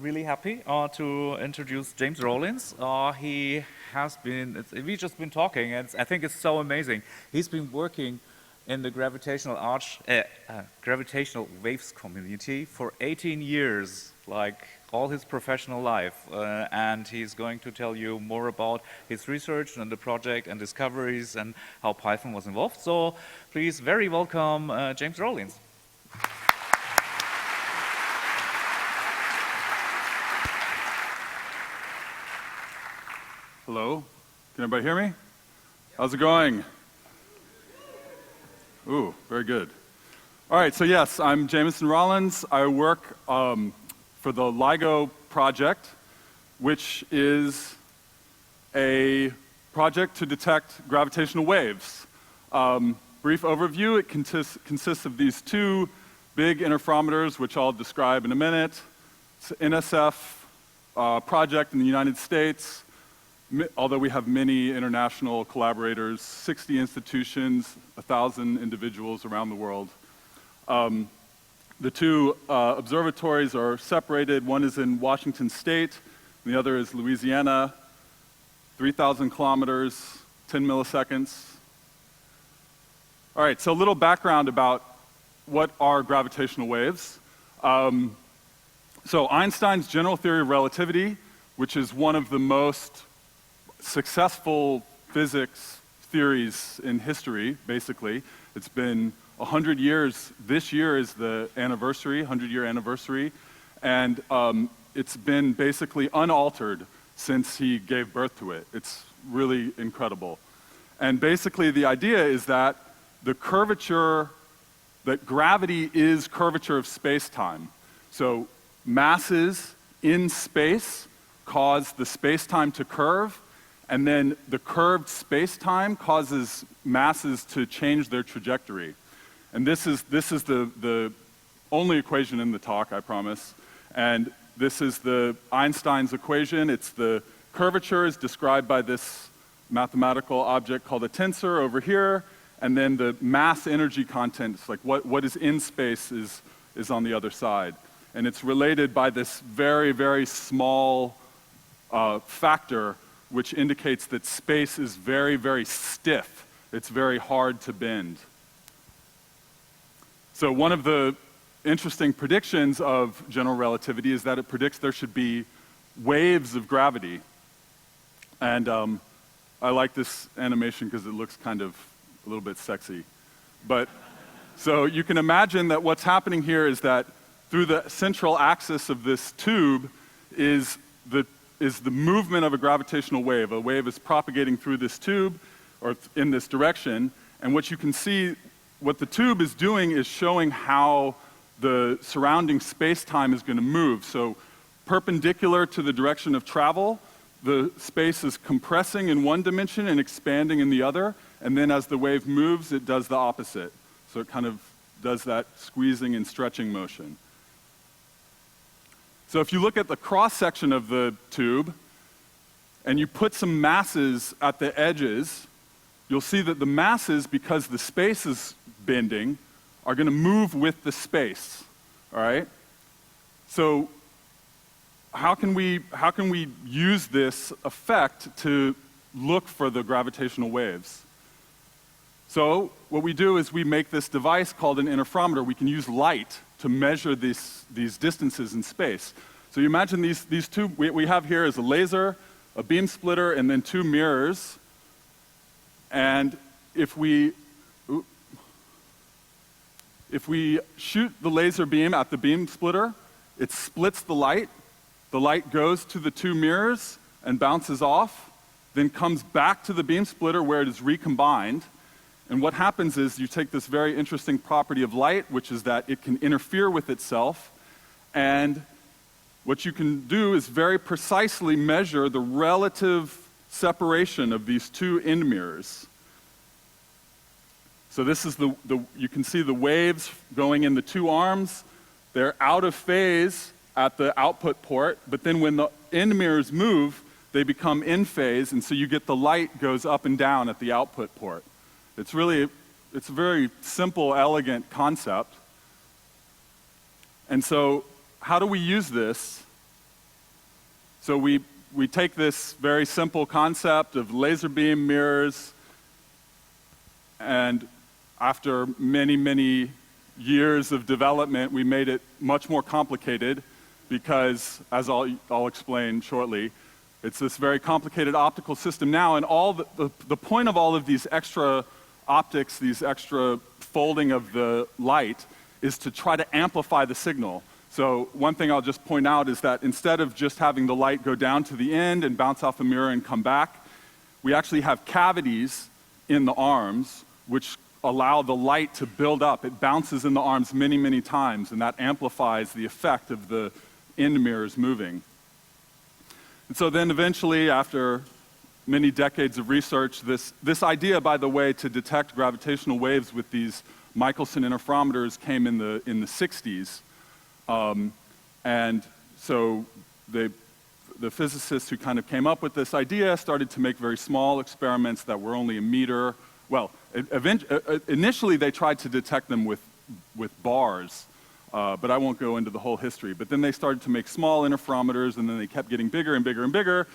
really happy to introduce James Rollins. We've just been talking, and I think it's so amazing. He's been working in the gravitational waves community for 18 years, like all his professional life, and he's going to tell you more about his research and the project and discoveries and how Python was involved. So please very welcome James Rollins. Hello, can everybody hear me? How's it going? Ooh, very good. All right, so yes, I'm Jameson Rollins. I work for the LIGO project, which is a project to detect gravitational waves. Brief overview, it consists of these two big interferometers, which I'll describe in a minute. It's an NSF project in the United States. Although we have many international collaborators, 60 institutions, 1,000 individuals around the world. The two observatories are separated. One is in Washington State, and the other is Louisiana, 3,000 kilometers, 10 milliseconds. All right, so a little background about what are gravitational waves. So Einstein's general theory of relativity, which is one of the most successful physics theories in history, basically. It's been 100 years. This year is the anniversary, 100-year anniversary, and it's been basically unaltered since he gave birth to it. It's really incredible. And basically the idea is that the curvature, that gravity is curvature of space-time. So masses in space cause the space-time to curve, and then the curved space-time causes masses to change their trajectory. And this is the only equation in the talk, I promise. And this is the Einstein's equation. It's the curvature is described by this mathematical object called a tensor over here, and then the mass energy content, it's like what is in space is on the other side. And it's related by this very, very small factor, which indicates that space is very, very stiff. It's very hard to bend. So one of the interesting predictions of general relativity is that it predicts there should be waves of gravity. And I like this animation because it looks kind of a little bit sexy. But so you can imagine that what's happening here is that through the central axis of this tube is the movement of a gravitational wave. A wave is propagating through this tube, or in this direction, and what you can see, what the tube is doing is showing how the surrounding space-time is going to move. So perpendicular to the direction of travel, the space is compressing in one dimension and expanding in the other, and then as the wave moves, it does the opposite. So it kind of does that squeezing and stretching motion. So if you look at the cross-section of the tube, and you put some masses at the edges, you'll see that the masses, because the space is bending, are going to move with the space, all right? So how can we use this effect to look for the gravitational waves? So what we do is we make this device called an interferometer. We can use light to measure these distances in space. So you imagine these two, we have here is a laser, a beam splitter, and then two mirrors. And if we shoot the laser beam at the beam splitter, it splits the light goes to the two mirrors and bounces off, then comes back to the beam splitter where it is recombined. And what happens is you take this very interesting property of light, which is that it can interfere with itself, and what you can do is very precisely measure the relative separation of these two end mirrors. So this is you can see the waves going in the two arms. They're out of phase at the output port, but then when the end mirrors move, they become in phase, and so you get the light goes up and down at the output port. It's a very simple, elegant concept. And so how do we use this So we take this very simple concept of laser beam mirrors, and after many, many years of development, we made it much more complicated because, as I'll explain shortly, it's this very complicated optical system now, and all the point of all of these extra optics, these extra folding of the light, is to try to amplify the signal. So one thing I'll just point out is that instead of just having the light go down to the end and bounce off a mirror and come back, we actually have cavities in the arms which allow the light to build up. It bounces in the arms many, many times, and that amplifies the effect of the end mirrors moving. And so then eventually, after many decades of research, this idea, by the way, to detect gravitational waves with these Michelson interferometers came in the 60s. And so the physicists who kind of came up with this idea started to make very small experiments that were only a meter. Well, initially they tried to detect them with bars, but I won't go into the whole history. But then they started to make small interferometers, and then they kept getting bigger and bigger and bigger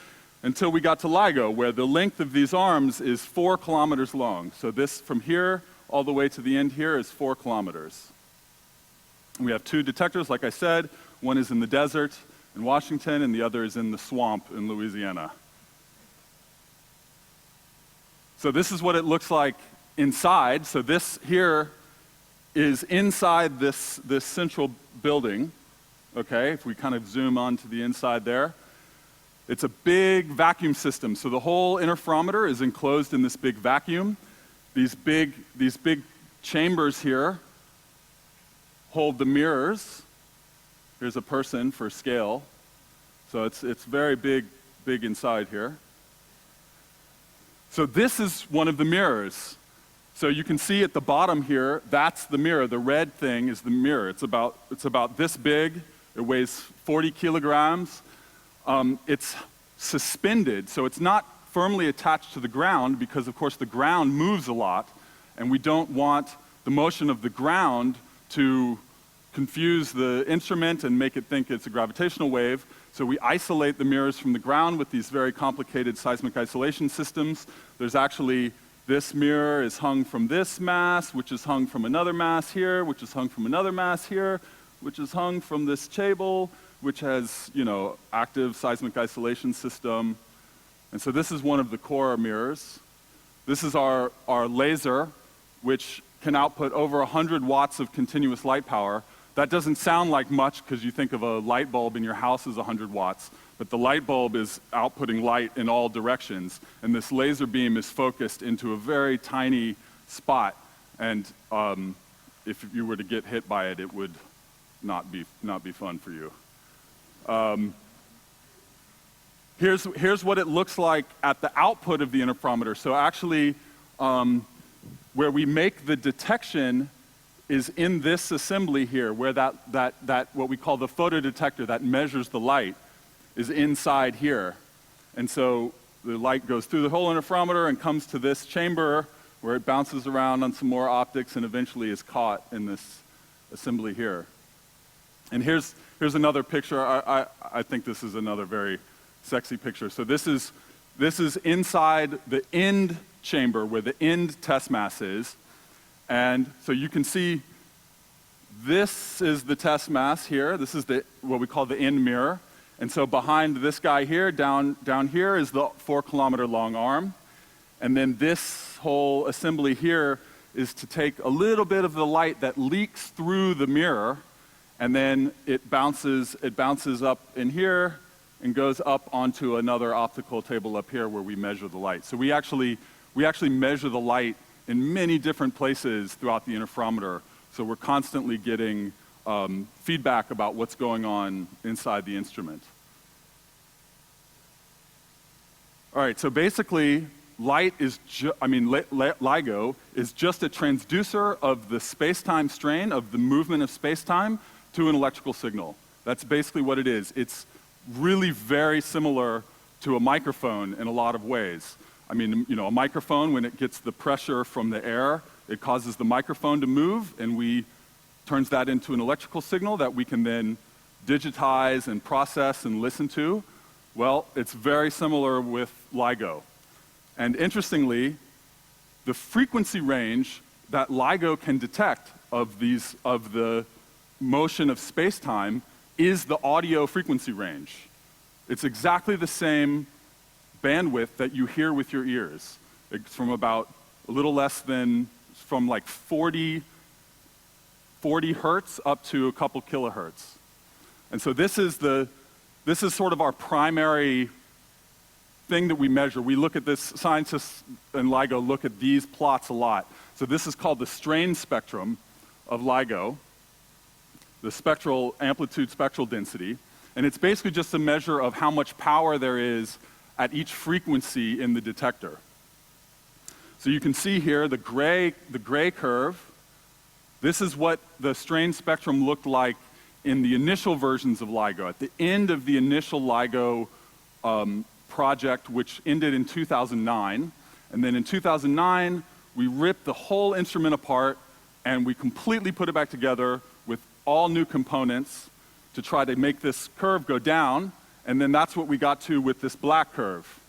until we got to LIGO, where the length of these arms is 4 kilometers long. So this, from here all the way to the end here, is 4 kilometers. We have 2 detectors, like I said. One is in the desert in Washington, and the other is in the swamp in Louisiana. So this is what it looks like inside. So this here is inside this central building, okay? If we kind of zoom on to the inside there. It's a big vacuum system. So the whole interferometer is enclosed in this big vacuum. These big chambers here hold the mirrors. Here's a person for scale. So it's very big inside here. So this is one of the mirrors. So you can see at the bottom here, that's the mirror. The red thing is the mirror. It's about this big. It weighs 40 kilograms. It's suspended, so it's not firmly attached to the ground because, of course, the ground moves a lot, and we don't want the motion of the ground to confuse the instrument and make it think it's a gravitational wave. So we isolate the mirrors from the ground with these very complicated seismic isolation systems. There's actually, this mirror is hung from this mass, which is hung from another mass here, which is hung from another mass here, which is hung from this table, which has, active seismic isolation system. And so this is one of the core mirrors. This is our laser, which can output over 100 watts of continuous light power. That doesn't sound like much because you think of a light bulb in your house as 100 watts, but the light bulb is outputting light in all directions, and this laser beam is focused into a very tiny spot, and if you were to get hit by it, it would not be fun for you. Here's what it looks like at the output of the interferometer. So actually, where we make the detection is in this assembly here, where that what we call the photodetector that measures the light is inside here. And so the light goes through the whole interferometer and comes to this chamber where it bounces around on some more optics and eventually is caught in this assembly here. And here's another picture. I think this is another very sexy picture. So this is inside the end chamber where the end test mass is. And so you can see this is the test mass here. This is what we call the end mirror. And so behind this guy here, down here is the 4 kilometer long arm. And then this whole assembly here is to take a little bit of the light that leaks through the mirror, and then it bounces up in here and goes up onto another optical table up here where we measure the light. So we actually measure the light in many different places throughout the interferometer. So we're constantly getting feedback about what's going on inside the instrument. All right, so basically, LIGO is just a transducer of the space-time strain, of the movement of space-time, to an electrical signal. That's basically what it is. It's really very similar to a microphone in a lot of ways. I mean, a microphone, when it gets the pressure from the air, it causes the microphone to move, and turns that into an electrical signal that we can then digitize and process and listen to. Well, it's very similar with LIGO. And interestingly, the frequency range that LIGO can detect of the motion of space-time is the audio frequency range. It's exactly the same bandwidth that you hear with your ears. It's from about a little less than, from like 40 hertz up to a couple kilohertz. And so this is sort of our primary thing that we measure. We look at this, scientists in LIGO look at these plots a lot. So this is called the strain spectrum of LIGO, the spectral amplitude spectral density. And it's basically just a measure of how much power there is at each frequency in the detector. So you can see here the gray curve. This is what the strain spectrum looked like in the initial versions of LIGO. At the end of the initial LIGO project, which ended in 2009. And then in 2009, we ripped the whole instrument apart and we completely put it back together with all new components to try to make this curve go down. And then that's what we got to with this black curve,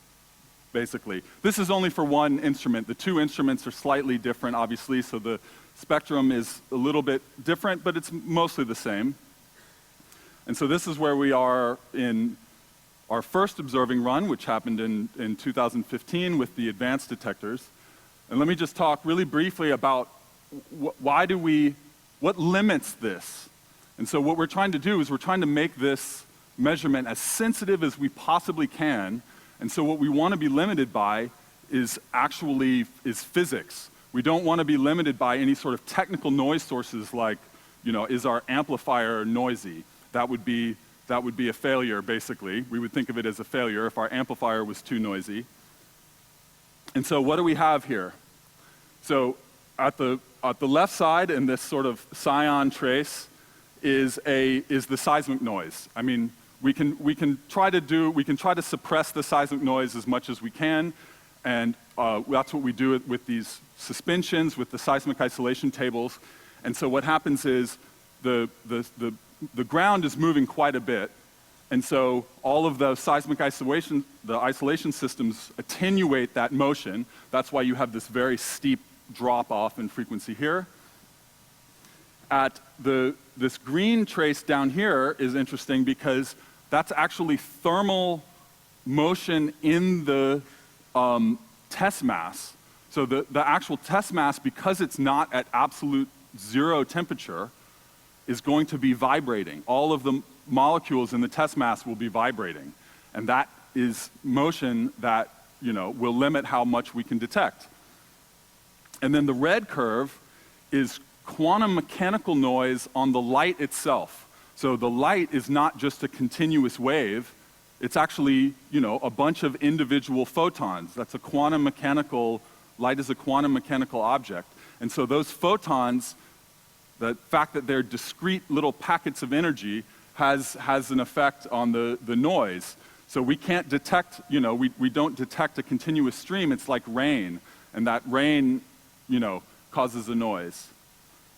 basically. This is only for one instrument. The two instruments are slightly different, obviously, so the spectrum is a little bit different, but it's mostly the same. And so this is where we are in our first observing run, which happened in 2015 with the advanced detectors. And let me just talk really briefly about what limits this. And so what we're trying to do is we're trying to make this measurement as sensitive as we possibly can. And so what we want to be limited by is physics. We don't want to be limited by any sort of technical noise sources like, is our amplifier noisy? That would be a failure, basically. We would think of it as a failure if our amplifier was too noisy. And so what do we have here? So at the left side in this sort of cyan trace is the seismic noise. I mean, we can try to suppress the seismic noise as much as we can, and that's what we do with these suspensions, with the seismic isolation tables. And so what happens is the ground is moving quite a bit, and so all of the seismic isolation systems attenuate that motion. That's why you have this very steep drop-off in frequency here. This green trace down here is interesting because that's actually thermal motion in the test mass. So the actual test mass, because it's not at absolute zero temperature, is going to be vibrating. All of the molecules in the test mass will be vibrating. And that is motion that will limit how much we can detect. And then the red curve is quantum mechanical noise on the light itself. So the light is not just a continuous wave, it's actually, a bunch of individual photons. That's a quantum mechanical, light is a quantum mechanical object. And so those photons, the fact that they're discrete little packets of energy has an effect on the noise. So we can't detect, we don't detect a continuous stream, it's like rain. And that rain, causes a noise.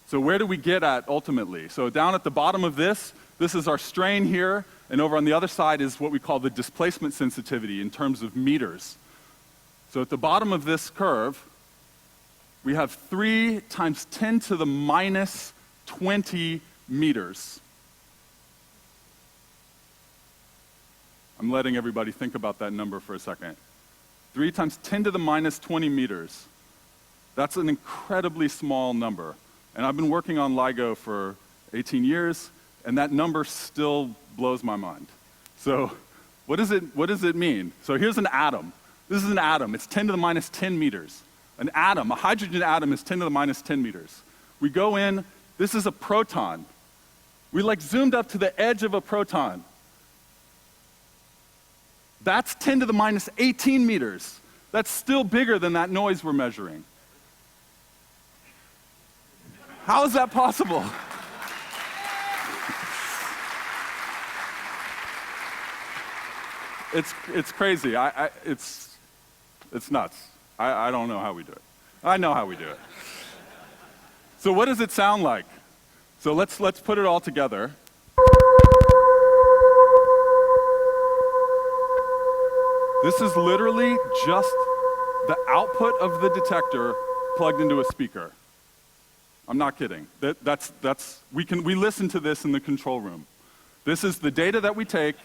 So where do we get at ultimately? So down at the bottom of this is our strain here, and over on the other side is what we call the displacement sensitivity in terms of meters. So at the bottom of this curve, we have 3 × 10 to the minus 20 meters. I'm letting everybody think about that number for a second. 3 × 10 to the minus 20 meters. That's an incredibly small number. And I've been working on LIGO for 18 years, and that number still blows my mind. So what does it mean? So here's an atom. This is an atom. It's 10 to the minus 10 meters. An atom, a hydrogen atom is 10 to the minus 10 meters. We go in, this is a proton. We zoomed up to the edge of a proton. That's 10 to the minus 18 meters. That's still bigger than that noise we're measuring. How is that possible? It's crazy. It's nuts. I don't know how we do it. I know how we do it. So what does it sound like? So let's put it all together. This is literally just the output of the detector plugged into a speaker. I'm not kidding. We listen to this in the control room. This is the data that we take,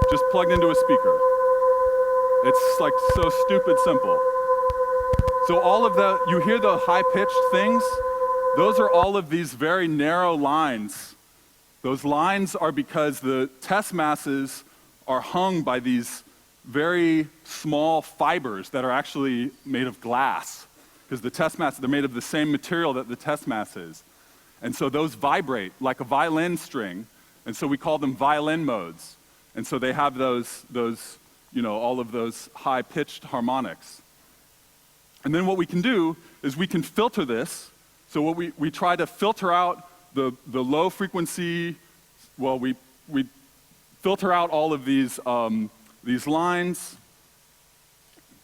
just plugged into a speaker. It's like so stupid simple. So all of you hear the high-pitched things? Those are all of these very narrow lines. Those lines are because the test masses are hung by these very small fibers that are actually made of glass. Because the test mass, they're made of the same material that the test mass is. And so those vibrate like a violin string, and so we call them violin modes. And so they have those all of those high-pitched harmonics. And then what we can do is we can filter this. So what we try to filter out the low frequency, well, we filter out all of these lines,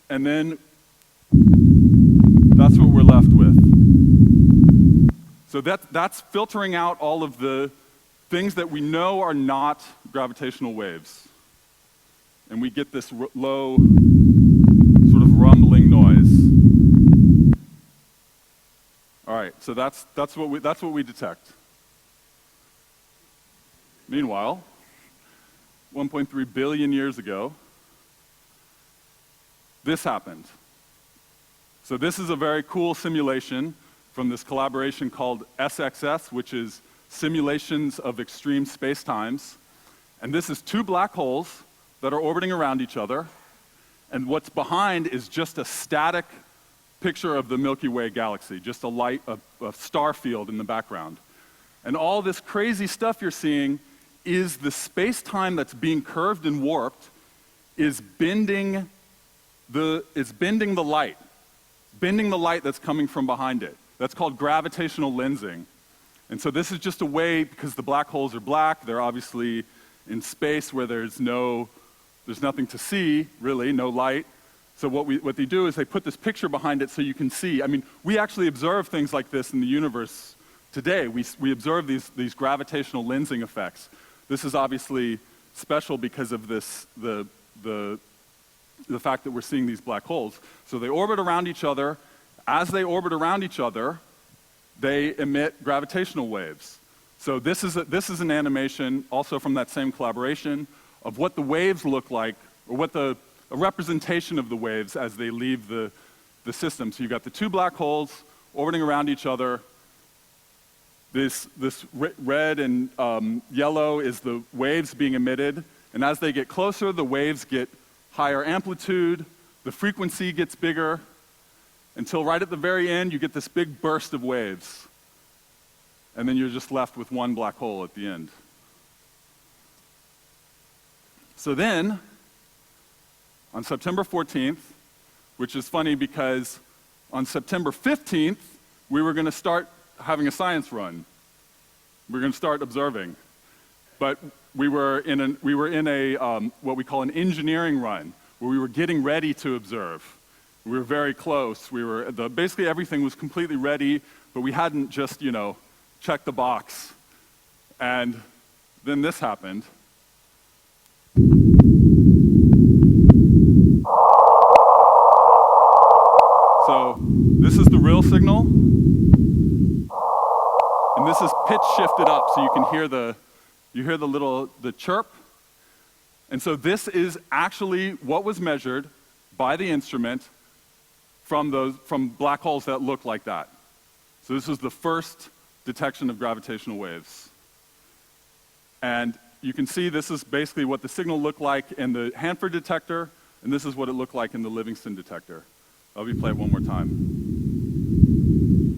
and then that's what we're left with. So that's filtering out all of the things that we know are not gravitational waves. And we get this low sort of rumbling noise. All right, so that's what we detect. Meanwhile, 1.3 billion years ago, this happened. So this is a very cool simulation from this collaboration called SXS, which is Simulations of Extreme Spacetimes. And this is two black holes that are orbiting around each other. And what's behind is just a static picture of the Milky Way galaxy, just a star field in the background. And all this crazy stuff you're seeing is the space-time that's being curved and warped is bending the light, bending the light that's coming from behind it. That's called gravitational lensing. And so this is just a way, because the black holes are black, they're obviously in space where there's nothing to see, really, no light. So what they do is they put this picture behind it so you can see. I mean, we actually observe things like this in the universe today. We observe these gravitational lensing effects. This is obviously special because of the fact that we're seeing these black holes. So they orbit around each other. As they orbit around each other, they emit gravitational waves. So this is an animation, also from that same collaboration, of what the waves look like, or what a representation of the waves as they leave the system. So you've got the two black holes orbiting around each other. This red and yellow is the waves being emitted. And as they get closer, the waves get higher amplitude, the frequency gets bigger, until right at the very end, you get this big burst of waves. And then you're just left with one black hole at the end. So then, on September 14th, which is funny because on September 15th, we were going to start having a science run. We were going to start observing. But we were in a what we call an engineering run, where we were getting ready to observe. We were very close. Basically everything was completely ready, but we hadn't just, checked the box. And then this happened. So this is the real signal, and this is pitch shifted up, so you can hear the chirp. And so this is actually what was measured by the instrument from black holes that look like that. So this was the first detection of gravitational waves. And you can see this is basically what the signal looked like in the Hanford detector, and this is what it looked like in the Livingston detector. I'll replay it one more time.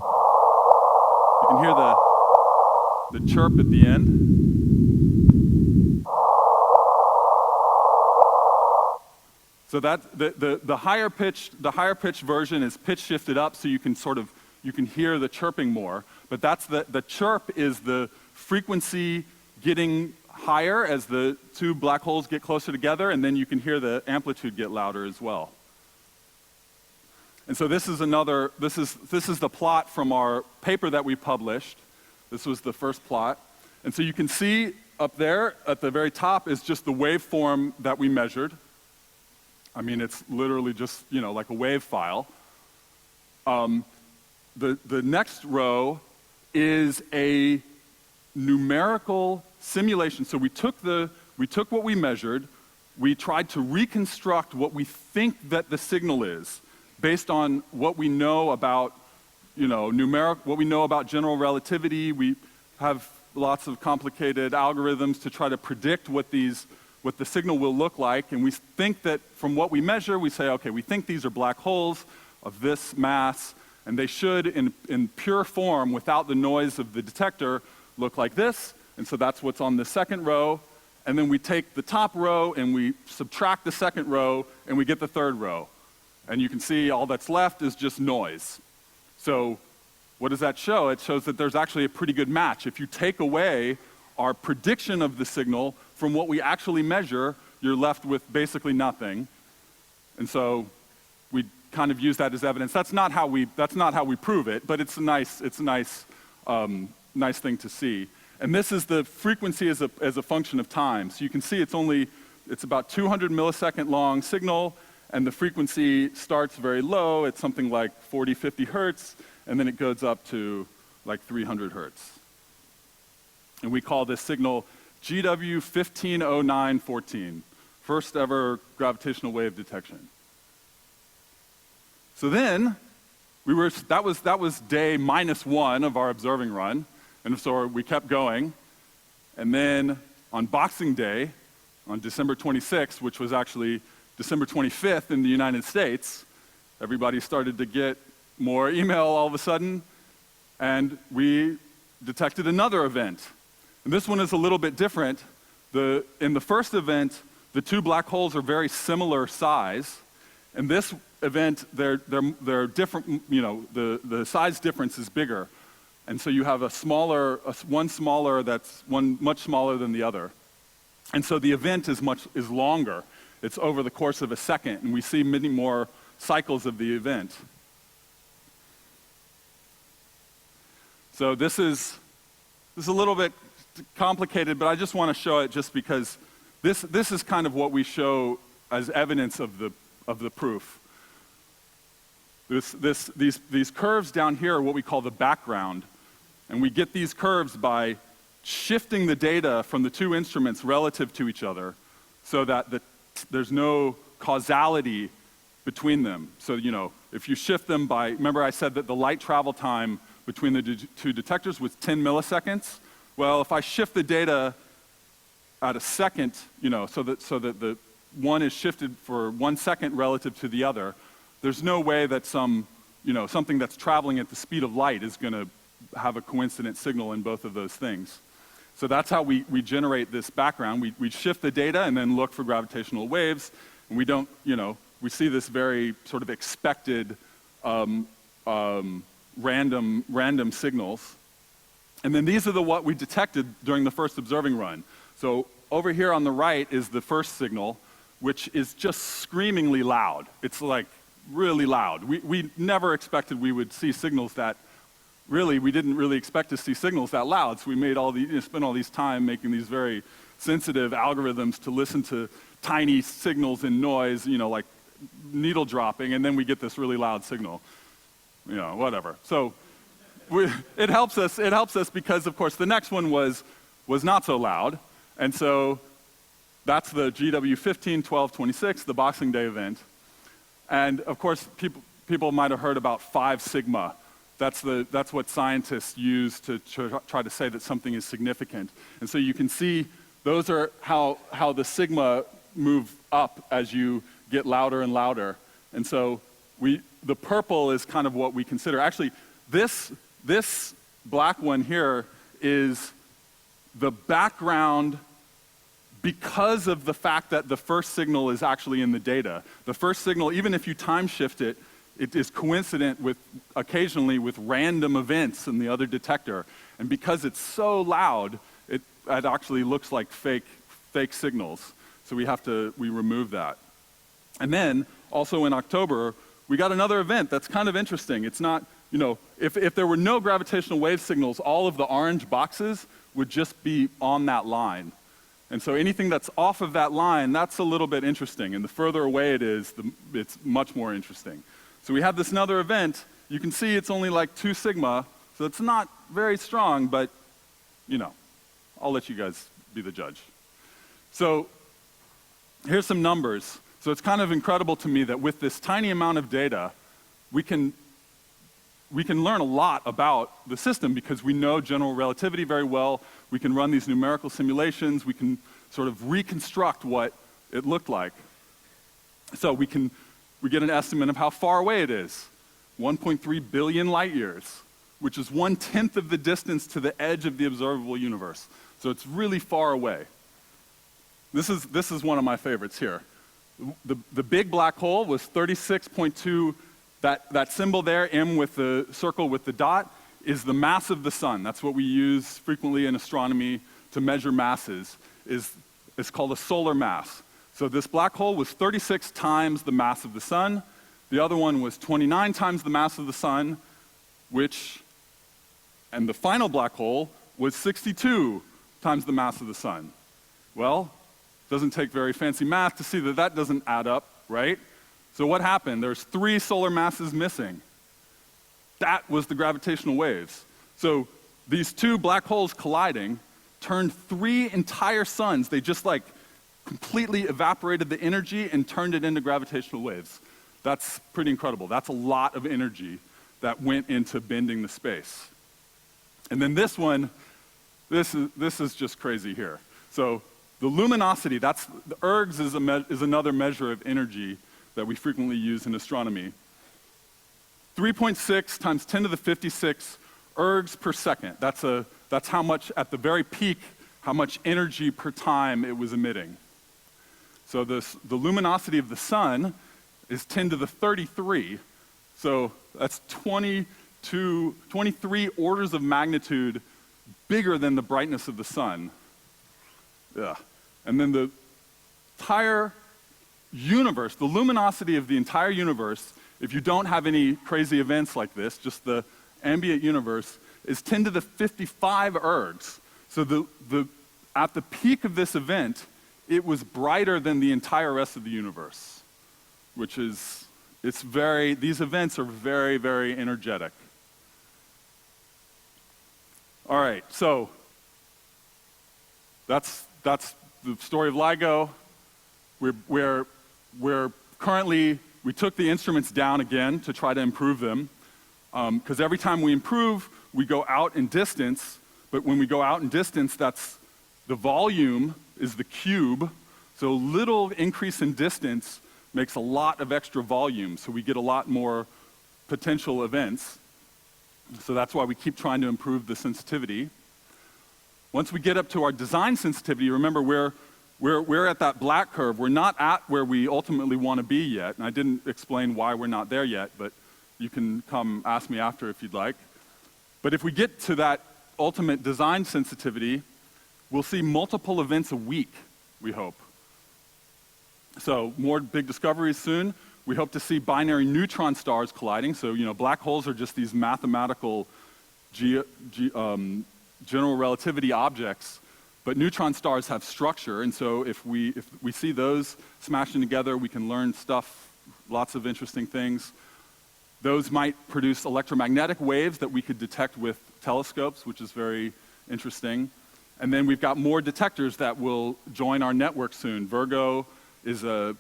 You can hear the chirp at the end. So that the higher pitched version is pitch shifted up, so you can hear the chirping more. But that's the chirp is the frequency getting higher as the two black holes get closer together, and then you can hear the amplitude get louder as well. And so this is the plot from our paper that we published. This was the first plot. And so you can see up there at the very top is just the waveform that we measured. I mean, it's literally just, like a wave file. The next row is a numerical simulation. So we took what we measured, we tried to reconstruct what we think that the signal is based on what we know about, what we know about general relativity. We have lots of complicated algorithms to try to predict what the signal will look like, and we think that from what we measure, we say, okay, we think these are black holes of this mass, and they should, in pure form, without the noise of the detector, look like this, and so that's what's on the second row, and then we take the top row and we subtract the second row, and we get the third row. And you can see all that's left is just noise. So what does that show? It shows that there's actually a pretty good match. If you take away our prediction of the signal from what we actually measure, you're left with basically nothing. And so we kind of use that as evidence. That's not how we prove it, but it's a nice thing to see. And this is the frequency as a function of time. So you can see it's about 200 millisecond long signal, and the frequency starts very low. It's something like 40, 50 hertz, and then it goes up to like 300 hertz. And we call this signal GW 150914, first ever gravitational wave detection. So then, that was day -1 of our observing run, and so we kept going. And then on Boxing Day, on December 26th, which was actually December 25th in the United States, everybody started to get more email all of a sudden, and we detected another event. And this one is a little bit different. In the first event, the two black holes are very similar size. In this event, they're different, the size difference is bigger. And so you have one much smaller than the other. And so the event is longer. It's over the course of a second, and we see many more cycles of the event. So this is a little bit complicated, but I just want to show it just because this is kind of what we show as evidence of the proof. These curves down here are what we call the background, and we get these curves by shifting the data from the two instruments relative to each other so that there's no causality between them. So, if you shift them remember I said that the light travel time between the two detectors was 10 milliseconds? Well, if I shift the data at a second, so that the one is shifted for 1 second relative to the other, there's no way that something that's traveling at the speed of light is going to have a coincident signal in both of those things. So that's how we generate this background. We shift the data and then look for gravitational waves, and we don't, we see this very sort of expected random signals. And then these are what we detected during the first observing run. So over here on the right is the first signal, which is just screamingly loud. It's like really loud. We never expected we would see signals that, we didn't really expect to see signals that loud. So we made spent all these time making these very sensitive algorithms to listen to tiny signals and noise, like needle dropping, and then we get this really loud signal. Whatever. So it helps us because, of course, the next one was not so loud. And so that's the GW 151226, the Boxing Day event. And of course, people might have heard about 5 sigma. That's what scientists use to try to say that something is significant. And so you can see those are how the sigma move up as you get louder and louder. And so the purple is kind of what we consider. Actually, this black one here is the background because of the fact that the first signal is actually in the data. The first signal, even if you time shift it, it is coincident occasionally with random events in the other detector. And because it's so loud, it actually looks like fake signals. So we remove that. And then, also in October, we got another event that's kind of interesting. It's not you know, if there were no gravitational wave signals, all of the orange boxes would just be on that line. And so anything that's off of that line, that's a little bit interesting. And the further away it is, it's much more interesting. So we have this another event. You can see it's only like 2 sigma, so it's not very strong, but, you know, I'll let you guys be the judge. So here's some numbers. So it's kind of incredible to me that with this tiny amount of data, we can learn a lot about the system because we know general relativity very well. We can run these numerical simulations. We can sort of reconstruct what it looked like. So we get an estimate of how far away it is. 1.3 billion light years, which is 1/10 of the distance to the edge of the observable universe. So it's really far away. This is one of my favorites here. The big black hole was 36.2. That symbol there, M with the circle with the dot, is the mass of the sun. That's what we use frequently in astronomy to measure masses. It's called a solar mass. So this black hole was 36 times the mass of the sun. The other one was 29 times the mass of the sun, and the final black hole was 62 times the mass of the sun. Well, it doesn't take very fancy math to see that that doesn't add up, right? So what happened? There's 3 solar masses missing. That was the gravitational waves. So these 2 black holes colliding turned 3 entire suns. They just like completely evaporated the energy and turned it into gravitational waves. That's pretty incredible. That's a lot of energy that went into bending the space. And then this one, this is just crazy here. So the luminosity, the ergs is another measure of energy that we frequently use in astronomy. 3.6 times 10 to the 56 ergs per second. That's how much, at the very peak, how much energy per time it was emitting. So the luminosity of the sun is 10 to the 33. So that's 23 orders of magnitude bigger than the brightness of the sun. Yeah. And then the entire universe, the luminosity of the entire universe, if you don't have any crazy events like this, just the ambient universe, is 10 to the 55 ergs. So at the peak of this event, it was brighter than the entire rest of the universe, which is, these events are very, very energetic. All right, so that's the story of LIGO. We're currently, we took the instruments down again to try to improve them, because every time we improve, we go out in distance, but when we go out in distance, that's the volume is the cube, so little increase in distance makes a lot of extra volume, so we get a lot more potential events. So that's why we keep trying to improve the sensitivity. Once we get up to our design sensitivity, remember we're at that black curve. We're not at where we ultimately want to be yet, and I didn't explain why we're not there yet, but you can come ask me after if you'd like. But if we get to that ultimate design sensitivity, we'll see multiple events a week, we hope. So more big discoveries soon. We hope to see binary neutron stars colliding. So, you know, black holes are just these mathematical general relativity objects, but neutron stars have structure, and so if we see those smashing together, we can learn stuff, lots of interesting things. Those might produce electromagnetic waves that we could detect with telescopes, which is very interesting. And then we've got more detectors that will join our network soon. Virgo is a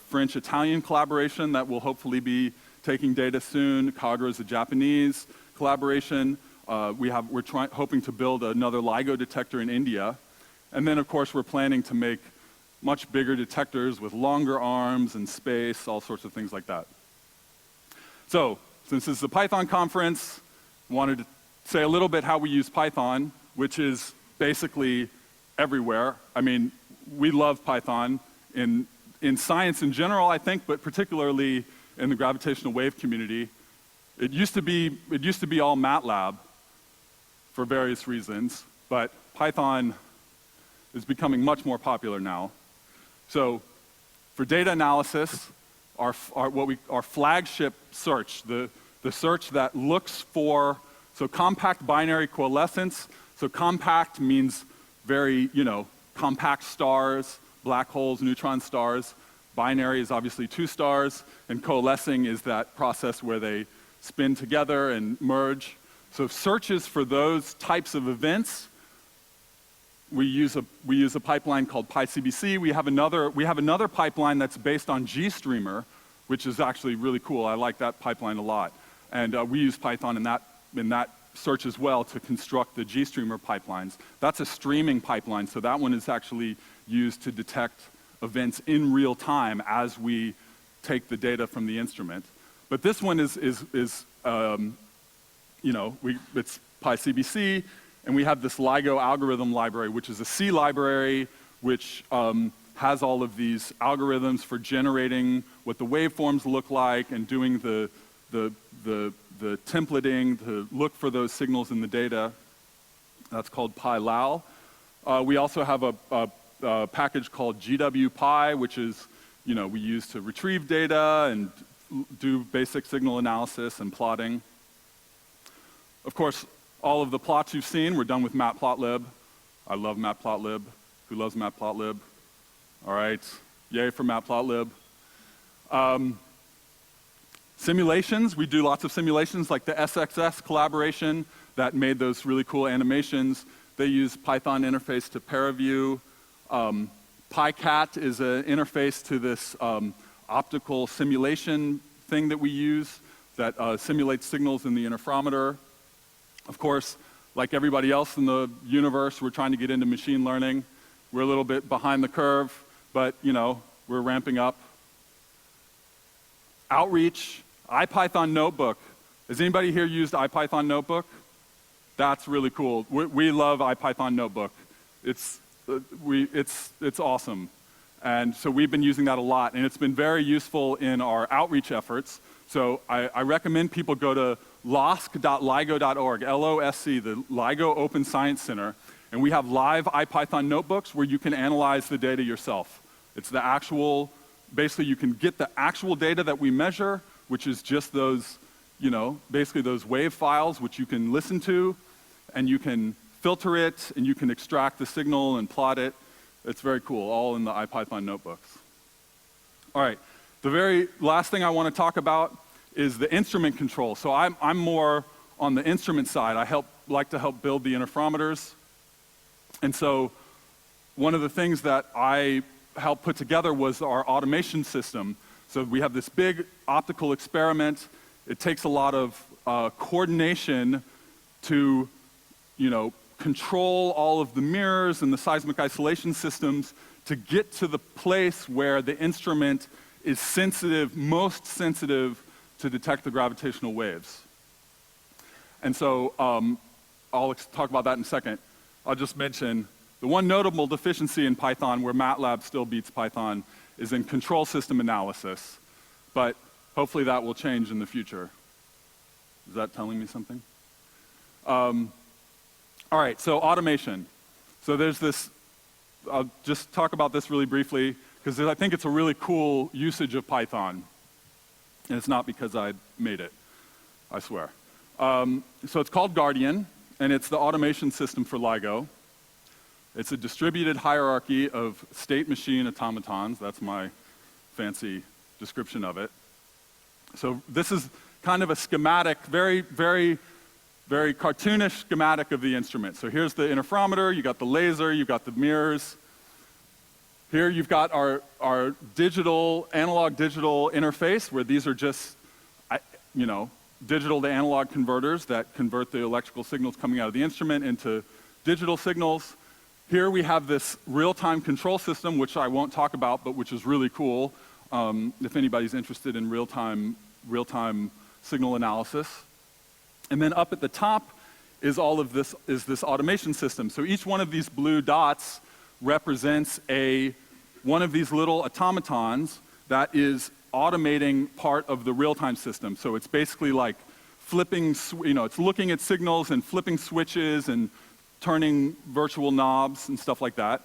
French-Italian collaboration that will hopefully be taking data soon. Kagra is a Japanese collaboration. We're hoping to build another LIGO detector in India. And then, of course, we're planning to make much bigger detectors with longer arms and space, all sorts of things like that. So, since this is a Python conference, I wanted to say a little bit how we use Python, which is basically everywhere. I mean, we love Python in science in general, I think, but particularly in the gravitational wave community. It used to be all MATLAB for various reasons, but Python is becoming much more popular now. So for data analysis, our flagship search, the the search that looks for, so compact binary coalescence. So compact means very, compact stars, black holes, neutron stars. Binary is obviously 2 stars, and coalescing is that process where they spin together and merge. So searches for those types of events, we use a pipeline called PyCBC. We have another pipeline that's based on GStreamer, which is actually really cool. I like that pipeline a lot. And we use Python in that search as well to construct the GStreamer pipelines. That's a streaming pipeline, so that one is actually used to detect events in real time as we take the data from the instrument. But this one is it's PyCBC, and we have this LIGO algorithm library, which is a C library, which has all of these algorithms for generating what the waveforms look like and doing the templating to look for those signals in the data. That's called PyLal. We also have a package called GWPy, which is, we use to retrieve data and do basic signal analysis and plotting. Of course, all of the plots you've seen, we're done with Matplotlib. I love Matplotlib. Who loves Matplotlib? All right, yay for Matplotlib. Simulations, we do lots of simulations, like the SXS collaboration that made those really cool animations. They use Python interface to ParaView. PyCat is an interface to this optical simulation thing that we use that simulates signals in the interferometer. Of course, like everybody else in the universe, we're trying to get into machine learning. We're a little bit behind the curve, but we're ramping up. Outreach, IPython Notebook. Has anybody here used IPython Notebook? That's really cool. We love IPython Notebook. It's awesome. And so we've been using that a lot, and it's been very useful in our outreach efforts. So I recommend people go to losc.ligo.org, LOSC, the LIGO Open Science Center, and we have live IPython notebooks where you can analyze the data yourself. It's the actual, basically you can get the actual data that we measure, which is just those, basically those wave files which you can listen to, and you can filter it, and you can extract the signal and plot it. It's very cool, all in the IPython notebooks. All right, the very last thing I want to talk about is the instrument control. So I'm more on the instrument side. I like to help build the interferometers. And so one of the things that I helped put together was our automation system. So we have this big optical experiment. It takes a lot of coordination to, control all of the mirrors and the seismic isolation systems to get to the place where the instrument is most sensitive to detect the gravitational waves. And so I'll talk about that in a second. I'll just mention the one notable deficiency in Python where MATLAB still beats Python is in control system analysis, but hopefully that will change in the future. Is that telling me something? All right, so automation. So there's this, I'll just talk about this really briefly, because I think it's a really cool usage of Python. And it's not because I made it, I swear. So it's called Guardian, and it's the automation system for LIGO. It's a distributed hierarchy of state machine automatons. That's my fancy description of it. So this is kind of a schematic, very, very, very cartoonish schematic of the instrument. So here's the interferometer, you got the laser, you've got the mirrors. Here you've got our analog digital interface, where these are just, digital to analog converters that convert the electrical signals coming out of the instrument into digital signals. Here we have this real-time control system, which I won't talk about, but which is really cool if anybody's interested in real-time signal analysis. And then up at the top is this automation system. So each one of these blue dots represents one of these little automatons that is automating part of the real-time system. So it's basically like flipping, it's looking at signals and flipping switches and turning virtual knobs and stuff like that.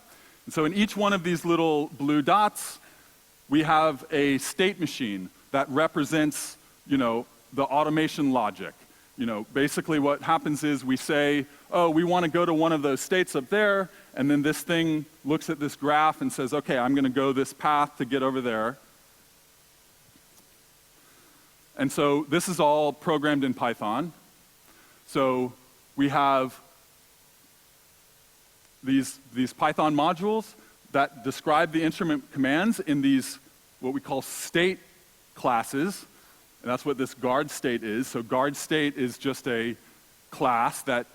And so in each one of these little blue dots, we have a state machine that represents, the automation logic. Basically what happens is we say, oh, we want to go to one of those states up there, and then this thing looks at this graph and says, okay, I'm going to go this path to get over there. And so this is all programmed in Python. So we have these Python modules that describe the instrument commands in these, what we call state classes. And that's what this guard state is. So guard state is just a class that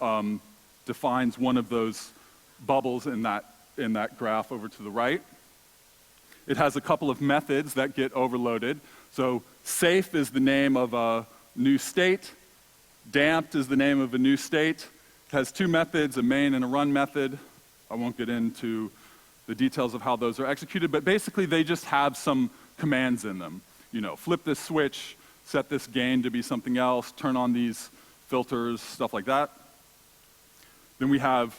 defines one of those bubbles in that graph over to the right. It has a couple of methods that get overloaded. So safe is the name of a new state. Damped is the name of a new state. It has two methods, a main and a run method. I won't get into the details of how those are executed, but basically they just have some commands in them. Flip this switch, set this gain to be something else, turn on these filters, stuff like that. Then we have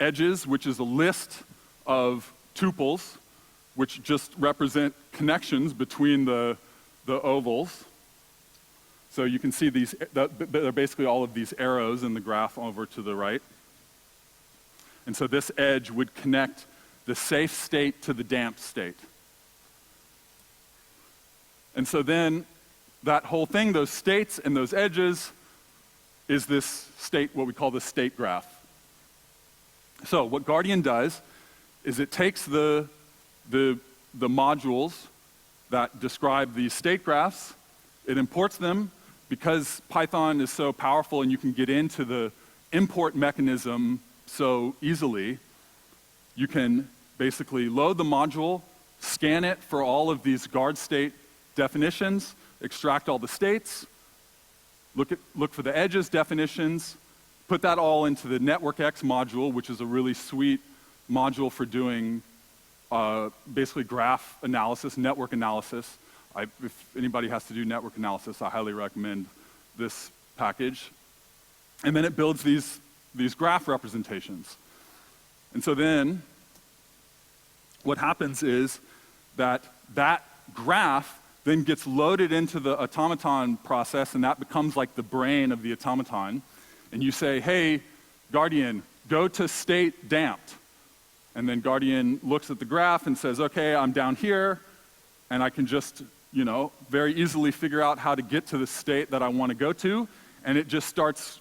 edges, which is a list of tuples, which just represent connections between the ovals. So you can see these, they're basically all of these arrows in the graph over to the right. And so this edge would connect the safe state to the damped state. And so then that whole thing, those states and those edges, is this state, what we call the state graph. So what Guardian does is it takes the modules that describe these state graphs, it imports them. Because Python is so powerful and you can get into the import mechanism so easily, you can basically load the module, scan it for all of these guard state definitions, extract all the states, look for the edges definitions, put that all into the NetworkX module, which is a really sweet module for doing basically graph analysis, network analysis. If anybody has to do network analysis, I highly recommend this package. And then it builds these graph representations. And so then what happens is that graph then gets loaded into the automaton process, and that becomes like the brain of the automaton. And you say, hey, Guardian, go to state damped. And then Guardian looks at the graph and says, okay, I'm down here, and I can just very easily figure out how to get to the state that I want to go to, and it just starts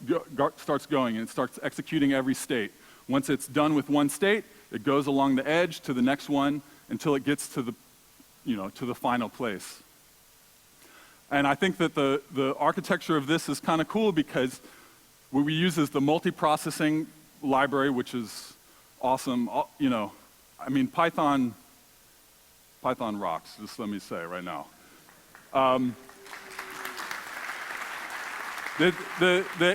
going, and it starts executing every state. Once it's done with one state, it goes along the edge to the next one until it gets to the final place. And I think that the architecture of this is kind of cool because what we use is the multiprocessing library, which is awesome. Python rocks, just let me say right now. The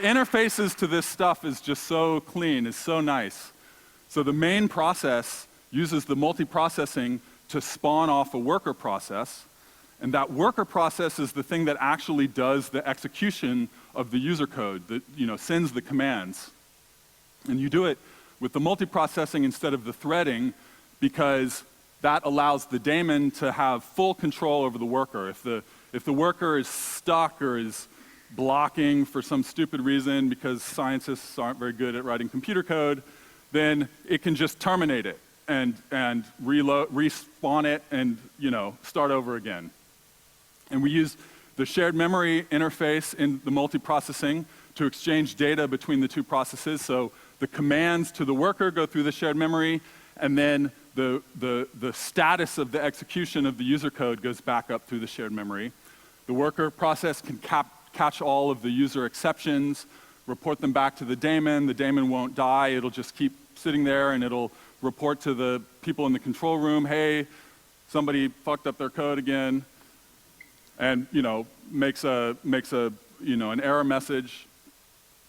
interfaces to this stuff is just so clean, it's so nice. So the main process uses the multiprocessing to spawn off a worker process, and that worker process is the thing that actually does the execution of the user code, that sends the commands. And you do it with the multiprocessing instead of the threading because that allows the daemon to have full control over the worker. If the worker is stuck or is blocking for some stupid reason because scientists aren't very good at writing computer code, then it can just terminate it and respawn it and start over again. And we use the shared memory interface in the multiprocessing to exchange data between the two processes. So the commands to the worker go through the shared memory, and then the status of the execution of the user code goes back up through the shared memory. The worker process can catch all of the user exceptions, report them back to the daemon. The daemon won't die. It'll just keep sitting there, and it'll report to the people in the control room, hey, somebody fucked up their code again, and makes an error message.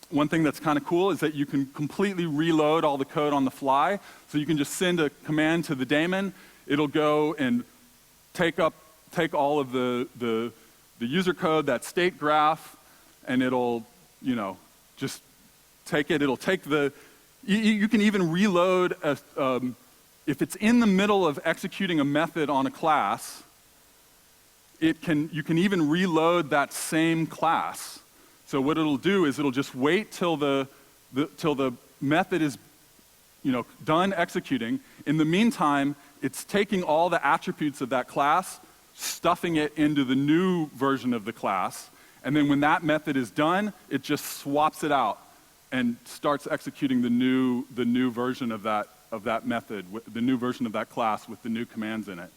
One thing that's kind of cool is that you can completely reload all the code on the fly. So you can just send a command to the daemon. It'll go and take all of the user code, that state graph, and it'll just take it. It'll take you can even reload if it's in the middle of executing a method on a class. you can even reload that same class. So what it'll do is it'll just wait till the method is done executing. In the meantime, it's taking all the attributes of that class, stuffing it into the new version of the class, and then when that method is done, it just swaps it out and starts executing the new version of that method, the new version of that class with the new commands in it.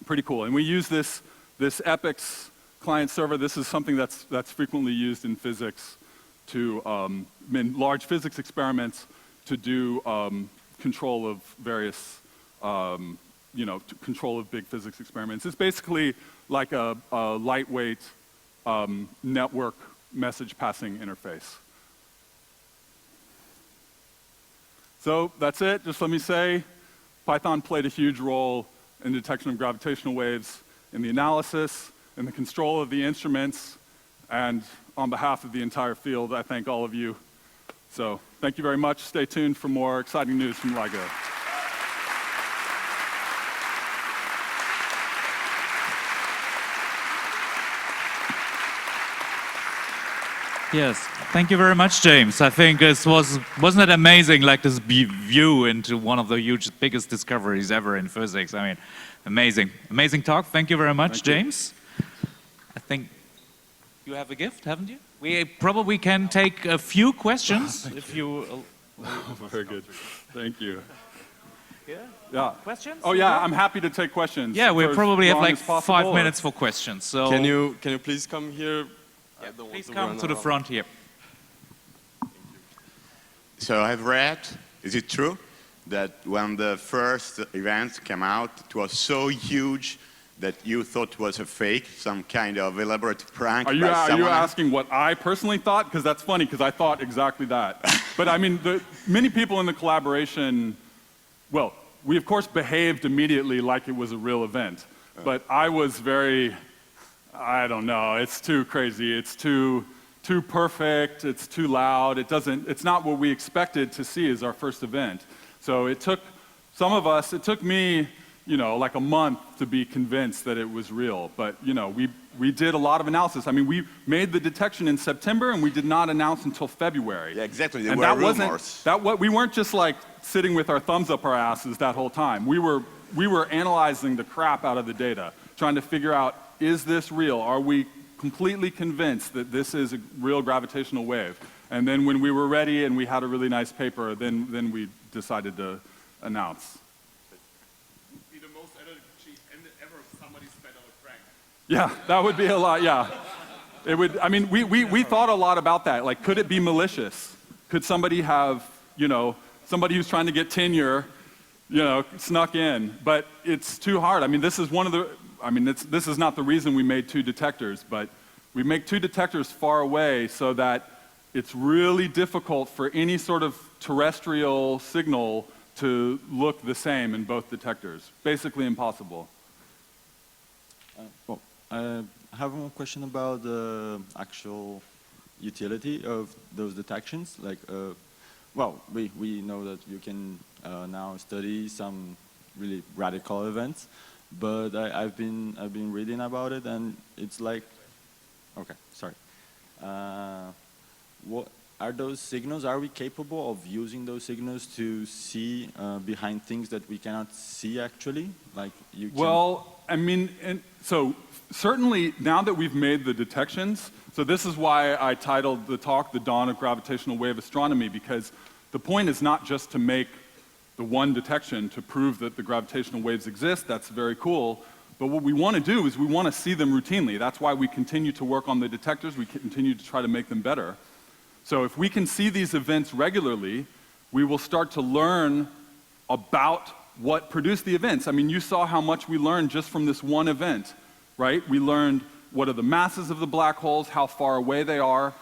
Pretty cool. And we use this EPIX client server. This is something that's frequently used in physics in large physics experiments to do control of various, control of big physics experiments. It's basically like a lightweight network message passing interface. So that's it. Just let me say, Python played a huge role in the detection of gravitational waves, in the analysis, in the control of the instruments, and on behalf of the entire field, I thank all of you. So thank you very much. Stay tuned for more exciting news from LIGO. Yes, thank you very much, James. I think this wasn't it amazing, like this view into one of the biggest discoveries ever in physics. I mean, amazing talk. Thank you very much, James. I think you have a gift, haven't you? We probably can take a few questions if you. Very good. Thank you. Yeah. Questions? Oh yeah, I'm happy to take questions. Yeah, we probably have like 5 minutes for questions. So can you please come here? Yeah, please come to the front here. So I've read, is it true, that when the first event came out, it was so huge that you thought it was a fake, some kind of elaborate prank? Are you asking what I personally thought? Because that's funny, because I thought exactly that. But I mean, many people in the collaboration, well, we of course behaved immediately like it was a real event. But I was very, I don't know, it's too crazy, it's too perfect, it's too loud, it's not what we expected to see as our first event. So it took some of us, it took me, like a month to be convinced that it was real. But, we did a lot of analysis. I mean, we made the detection in September and we did not announce until February. Yeah, exactly, there and were rumors. We weren't just like sitting with our thumbs up our asses that whole time. We were analyzing the crap out of the data, trying to figure out, is this real? Are we completely convinced that this is a real gravitational wave? And then when we were ready and we had a really nice paper, then we decided to announce. Be the most edited cheat ever somebody spent on a prank. Yeah, that would be a lot, yeah. It would, I mean, we thought a lot about that. Like, could it be malicious? Could somebody have, somebody who's trying to get tenure, snuck in? But it's too hard. I mean, this is this is not the reason we made 2 detectors, but we make 2 detectors far away so that it's really difficult for any sort of terrestrial signal to look the same in both detectors. Basically impossible. I have one question about the actual utility of those detections. Like, we know that you can now study some really radical events, but I've been reading about it, and it's like, okay, sorry. What are those signals? Are we capable of using those signals to see behind things that we cannot see actually? Like you can. Well, I mean, so certainly now that we've made the detections, so this is why I titled the talk "The Dawn of Gravitational Wave Astronomy," because the point is not just to make the one detection to prove that the gravitational waves exist. That's very cool. But what we want to do is we want to see them routinely. That's why we continue to work on the detectors. We continue to try to make them better. So if we can see these events regularly, we will start to learn about what produced the events. I mean, you saw how much we learned just from this one event, right? We learned what are the masses of the black holes, how far away they are.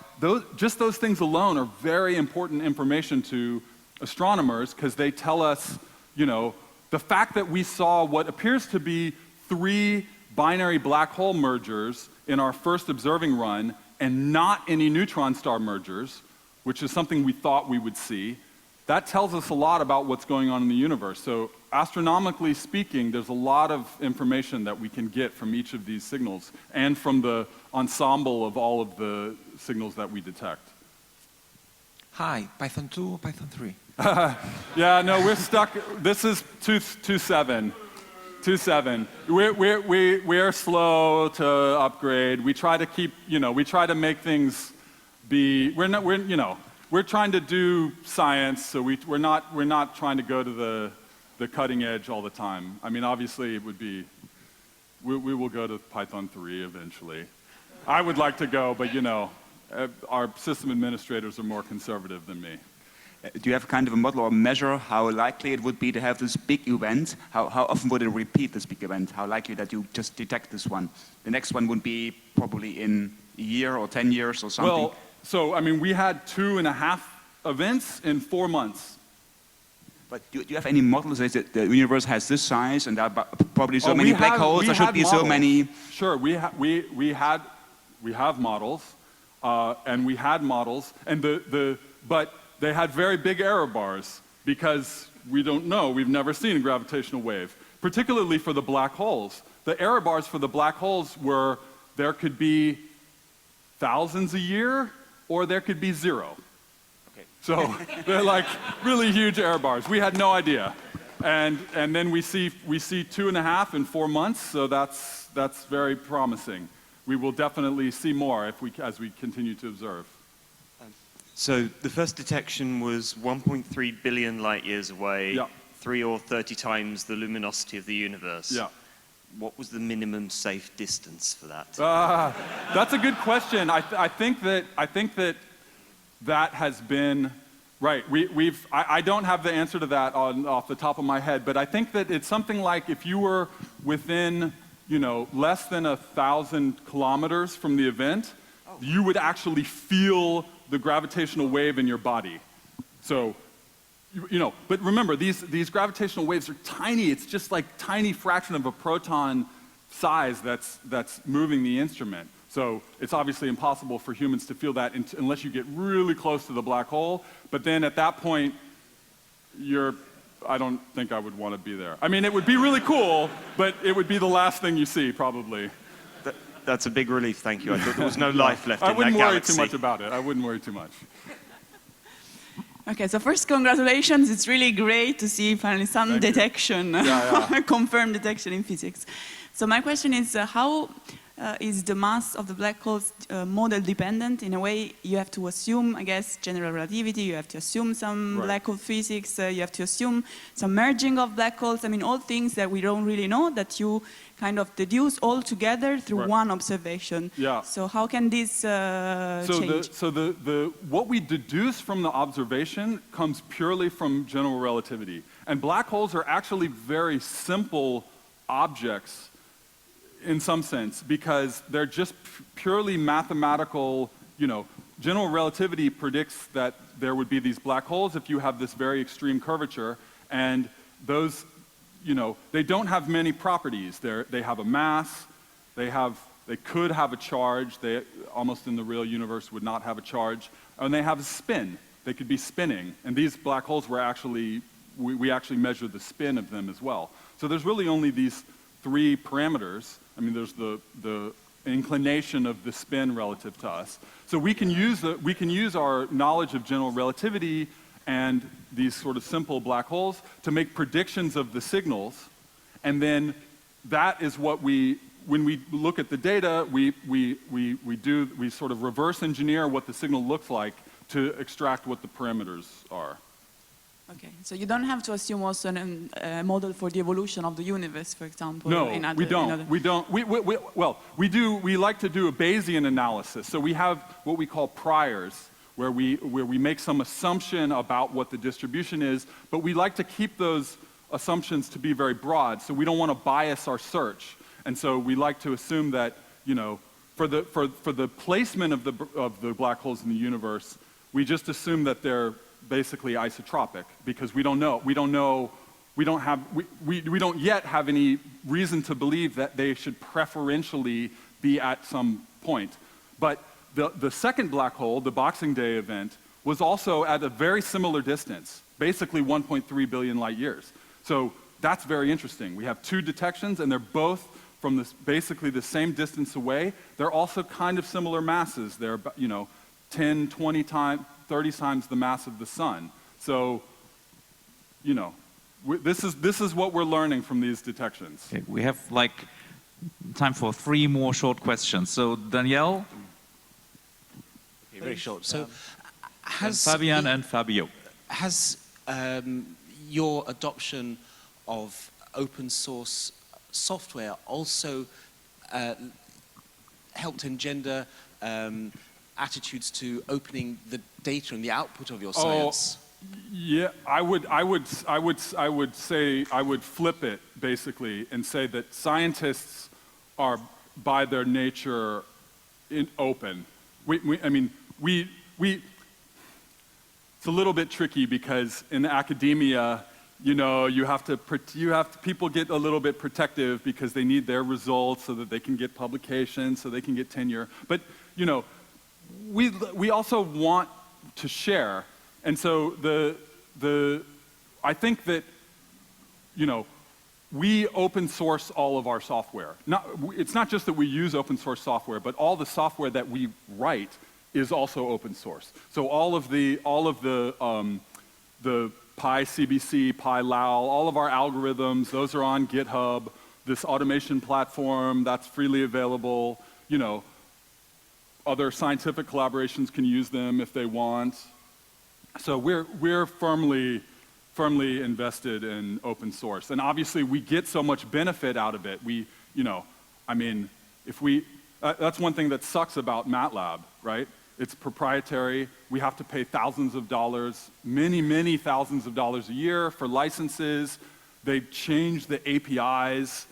Just those things alone are very important information to astronomers because they tell us, the fact that we saw what appears to be 3 binary black hole mergers in our first observing run and not any neutron star mergers, which is something we thought we would see, that tells us a lot about what's going on in the universe. So astronomically speaking, there's a lot of information that we can get from each of these signals and from the ensemble of all of the signals that we detect. Hi, Python 2 or Python 3? Yeah, no, we're stuck. This is 2.7. 2.7. We're slow to upgrade. We try to keep, we try to make things be, we're trying to do science, so we're not trying to go to the cutting edge all the time. I mean, obviously it would be, we will go to Python 3 eventually. I would like to go, but our system administrators are more conservative than me. Do you have kind of a model or measure how likely it would be to have this big event? How often would it repeat this big event? How likely that you just detect this one? The next one would be probably in a year or 10 years or something? Well, so, I mean, we had 2.5 events in 4 months. But do you have any models that the universe has this size and there are probably so many black holes, there should be models. So many? Sure, we have models, and we had models, and but they had very big error bars because we don't know, we've never seen a gravitational wave, particularly for the black holes. The error bars for the black holes were, there could be thousands a year, or there could be 0. Okay. So they're like really huge error bars. We had no idea. And then we see 2.5 in 4 months, so that's very promising. We will definitely see more as we continue to observe. So the first detection was 1.3 billion light years away, yeah. 3 or 30 times the luminosity of the universe. Yeah. What was the minimum safe distance for that? That's a good question. I think that has been right. I don't have the answer to that off the top of my head, but I think that it's something like if you were within less than 1,000 kilometers from the event, you would actually feel the gravitational wave in your body. So, but remember, these gravitational waves are tiny. It's just like tiny fraction of a proton size that's moving the instrument. So it's obviously impossible for humans to feel that unless you get really close to the black hole. But then at that point, I don't think I would want to be there. I mean, it would be really cool, but it would be the last thing you see, probably. That's a big relief, thank you. I thought there was no life left in that galaxy. I wouldn't worry too much about it. I wouldn't worry too much. Okay, so first, congratulations. It's really great to see finally some detection, confirmed detection in physics. So my question is, how is the mass of the black holes model dependent? In a way, you have to assume, I guess, general relativity, you have to assume some black hole physics, you have to assume some merging of black holes. I mean, all things that we don't really know, that you kind of deduce all together through one observation. Yeah. So how can this change? What we deduce from the observation comes purely from general relativity. And black holes are actually very simple objects in some sense, because they're just purely mathematical, general relativity predicts that there would be these black holes if you have this very extreme curvature, and those, they don't have many properties. They have a mass, they could have a charge, they almost in the real universe would not have a charge, and they have a spin. They could be spinning, and these black holes were actually, we actually measured the spin of them as well. So there's really only these 3 parameters. I mean, there's the inclination of the spin relative to us. So we can use our knowledge of general relativity and these sort of simple black holes to make predictions of the signals, and then that is what when we look at the data, we sort of reverse engineer what the signal looks like to extract what the parameters are. Okay, so you don't have to assume also a model for the evolution of the universe, for example. No, we don't. We like to do a Bayesian analysis. So we have what we call priors, where we make some assumption about what the distribution is, but we like to keep those assumptions to be very broad, so we don't want to bias our search. And so we like to assume that, for the placement of the black holes in the universe, we just assume that they're basically isotropic, because we don't yet have any reason to believe that they should preferentially be at some point. But the second black hole, the Boxing Day event, was also at a very similar distance. basically 1.3 billion light years. So that's very interesting. We have two detections, and they're both from basically the same distance away. They're also kind of similar masses. They're, 10, 20 times, 30 times the mass of the sun. So, this is what we're learning from these detections. Okay, we have time for 3 more short questions. So Danielle, okay, very short. So, Fabian and Fabio. Has your adoption of open source software also helped engender attitudes to opening the data and the output of your science? Yeah, I would flip it basically and say that scientists are by their nature open. It's a little bit tricky because in academia, people get a little bit protective because they need their results so that they can get publications, so they can get tenure. But we also want to share, and so I think that we open source all of our software. It's not just that we use open source software, but all the software that we write is also open source. So all of the PyCBC, PyLAL, all of our algorithms, those are on GitHub. This automation platform, that's freely available. Other scientific collaborations can use them if they want. So we're firmly invested in open source. And obviously we get so much benefit out of it. That's one thing that sucks about MATLAB, right? It's proprietary. We have to pay thousands of dollars, many thousands of dollars a year for licenses. They change the APIs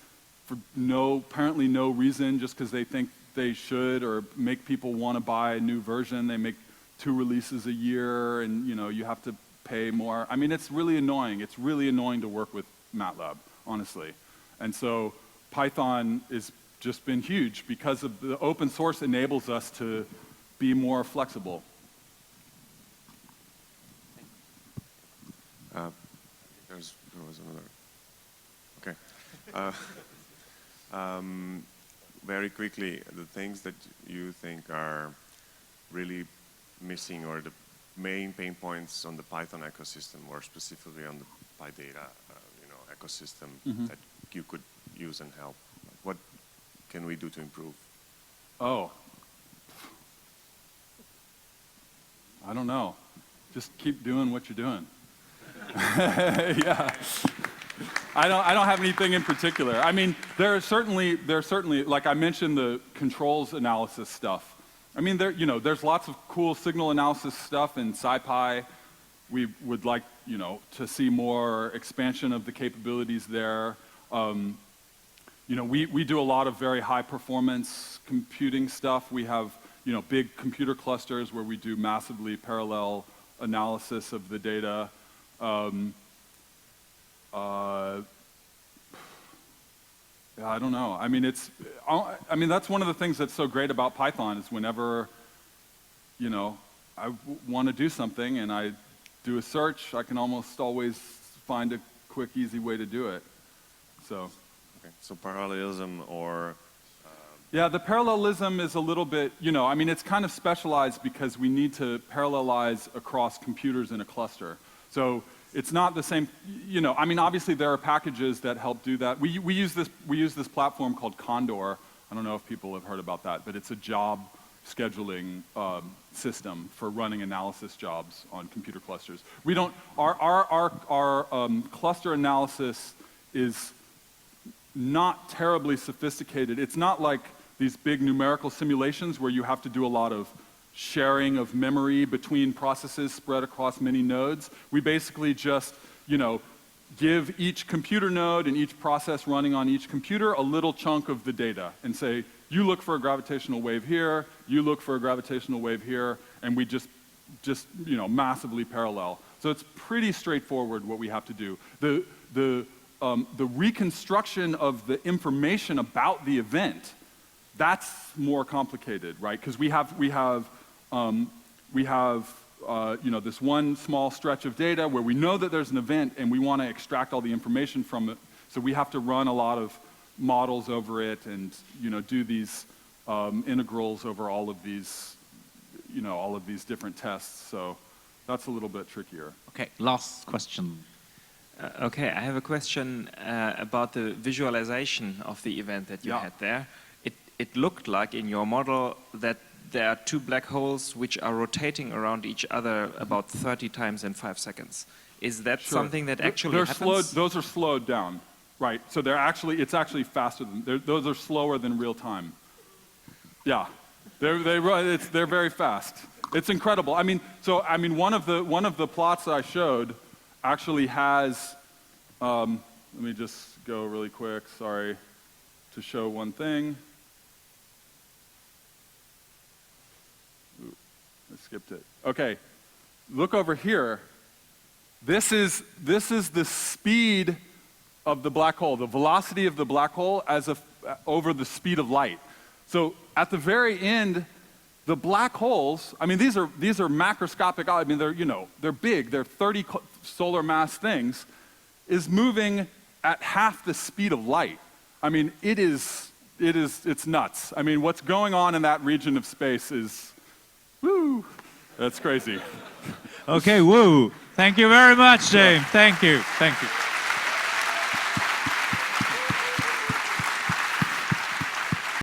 for apparently no reason, just because they think they should, or make people want to buy a new version. They make 2 releases a year, and you have to pay more. It's really annoying. It's really annoying to work with MATLAB, honestly. And so Python has just been huge because of the open source enables us to be more flexible. There was another. Okay. Very quickly, the things that you think are really missing, or the main pain points on the Python ecosystem, or specifically on the PyData, ecosystem that you could use and help. What can we do to improve? Oh. I don't know. Just keep doing what you're doing. Yeah. I don't have anything in particular. There are certainly, like I mentioned, the controls analysis stuff. There's lots of cool signal analysis stuff in SciPy. We would like, to see more expansion of the capabilities there. We do a lot of very high performance computing stuff. We have, big computer clusters where we do massively parallel analysis of the data. I don't know. That's one of the things that's so great about Python is whenever, I want to do something and I do a search, I can almost always find a quick, easy way to do it. So. Okay. So parallelism or. Yeah, the parallelism is a little bit, it's kind of specialized because we need to parallelize across computers in a cluster. So it's not the same, obviously there are packages that help do that. We use this platform called Condor. I don't know if people have heard about that, but it's a job scheduling system for running analysis jobs on computer clusters. Our cluster analysis is not terribly sophisticated. It's not like these big numerical simulations where you have to do a lot of sharing of memory between processes spread across many nodes. We basically just, give each computer node and each process running on each computer a little chunk of the data and say, you look for a gravitational wave here, you look for a gravitational wave here, and we just massively parallel. So it's pretty straightforward what we have to do. The reconstruction of the information about the event, that's more complicated, right? Because we have this one small stretch of data where we know that there's an event and we want to extract all the information from it. So we have to run a lot of models over it and do these integrals over all of these different tests. So that's a little bit trickier. Okay, last question. Okay, I have a question about the visualization of the event that you had there. It looked like in your model that there are two black holes which are rotating around each other about 30 times in 5 seconds. Is that something that actually happens? Those are slowed down, right? So it's actually faster than, those are slower than real time. Yeah, they're very fast. It's incredible. I mean, one of the plots I showed actually has, let me just go really quick, sorry, to show one thing. Ooh, I skipped it. Okay, look over here. This is the speed of the black hole, the velocity of the black hole over the speed of light. So at the very end, the black holes, I mean, these are macroscopic, I mean, they're big, they're 30 solar mass things, is moving at half the speed of light. I mean, it's nuts. I mean, what's going on in that region of space is, woo, that's crazy. Okay, woo. Thank you very much, James. Thank you. Thank you.